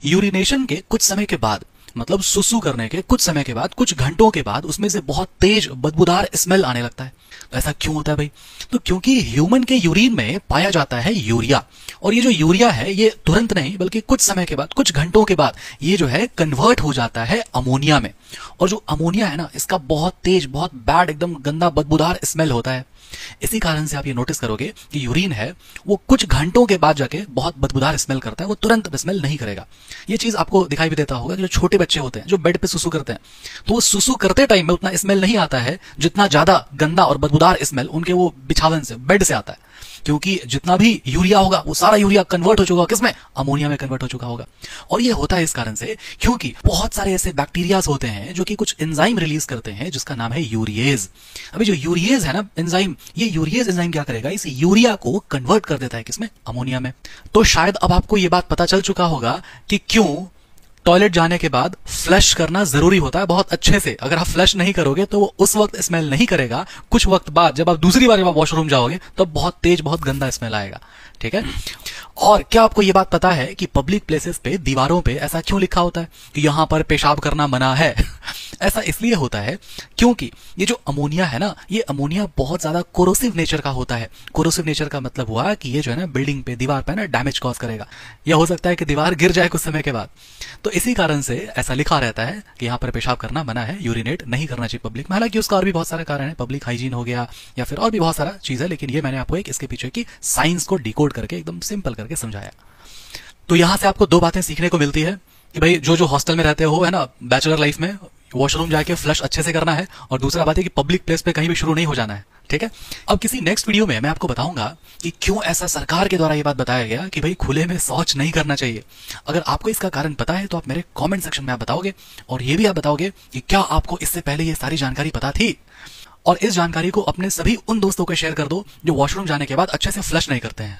Urination के कुछ समय के बाद, मतलब सुसु करने के कुछ समय के बाद, कुछ घंटों के बाद उसमें से बहुत तेज बदबूदार स्मेल आने लगता है। तो ऐसा क्यों होता है भाई? तो क्योंकि ह्यूमन के यूरिन में पाया जाता है यूरिया, और ये जो यूरिया है ये तुरंत नहीं बल्कि कुछ समय के बाद, कुछ घंटों के बाद ये जो है कन्वर्ट हो जाता है अमोनिया में। और जो अमोनिया है ना, इसका बहुत तेज, बहुत बैड, एकदम गंदा बदबूदार स्मेल होता है। इसी कारण से आप ये नोटिस करोगे कि यूरिन है वो कुछ घंटों के बाद जाके बहुत बदबूदार स्मेल करता है, वो तुरंत स्मेल नहीं करेगा। ये चीज आपको दिखाई भी देता होगा कि जो छोटे बच्चे होते हैं जो बेड पे सुसु करते हैं, तो वो सुसु करते टाइम में उतना स्मेल नहीं आता है जितना ज्यादा गंदा और बदबूदार स्मेल उनके वो बिछावन से, बेड से आता है। क्योंकि जितना भी यूरिया होगा वो सारा यूरिया कन्वर्ट हो चुका होगा किसमें? अमोनिया में कन्वर्ट हो चुका होगा। और ये होता है इस कारण से क्योंकि बहुत सारे ऐसे बैक्टीरियाज होते हैं जो कि कुछ एंजाइम रिलीज करते हैं जिसका नाम है यूरिएज। अभी जो यूरिएज है ना एंजाइम, ये यूरिएज एंजाइम क्या करेगा? इस यूरिया को कन्वर्ट कर देता है किसमें? अमोनिया में। तो शायद अब आपको ये बात पता चल चुका होगा कि क्यों टॉयलेट जाने के बाद फ्लश करना जरूरी होता है बहुत अच्छे से। अगर आप फ्लश नहीं करोगे तो वो उस वक्त स्मेल नहीं करेगा, कुछ वक्त बाद जब आप दूसरी बार जब आप वॉशरूम जाओगे तो बहुत तेज, बहुत गंदा स्मेल आएगा। ठीक है। और क्या आपको ये बात पता है कि पब्लिक प्लेसेस पे दीवारों पे ऐसा क्यों लिखा होता है कि यहां पर पेशाब करना मना है? ऐसा इसलिए होता है क्योंकि ये जो अमोनिया है ना, ये अमोनिया बहुत ज्यादा कोरोसिव नेचर का होता है। कोरोसिव नेचर का मतलब हुआ कि ये जो है ना बिल्डिंग पे, दीवार पे ना डैमेज कॉज करेगा, या हो सकता है कि दीवार गिर जाए कुछ समय के बाद। तो इसी कारण से ऐसा लिखा रहता है कि यहाँ पर पेशाब करना मना है, यूरिनेट नहीं करना चाहिए पब्लिक में। हालांकि उसका और भी बहुत सारे कारण है, पब्लिक हाइजीन हो गया या फिर और भी बहुत सारा चीज है, लेकिन ये मैंने आपको एक इसके पीछे की साइंस को डिकोड करके एकदम सिंपल करके समझाया। तो यहां से आपको दो बातें सीखने को मिलती है कि भाई जो हॉस्टल में रहते हो है ना, बैचलर लाइफ में वॉशरूम जाके फ्लश अच्छे से करना है, और दूसरा बात है कि पब्लिक प्लेस पे कहीं भी शुरू नहीं हो जाना है। ठीक है। अब किसी नेक्स्ट वीडियो में मैं आपको बताऊंगा कि क्यों ऐसा सरकार के द्वारा ये बात बताया गया कि भाई खुले में शौच नहीं करना चाहिए। अगर आपको इसका कारण पता है तो आप मेरे कमेंट सेक्शन में आप बताओगे, और ये भी आप बताओगे कि क्या आपको इससे पहले ये सारी जानकारी पता थी। और इस जानकारी को अपने सभी उन दोस्तों को शेयर कर दो जो वॉशरूम जाने के बाद अच्छे से फ्लश नहीं करते हैं।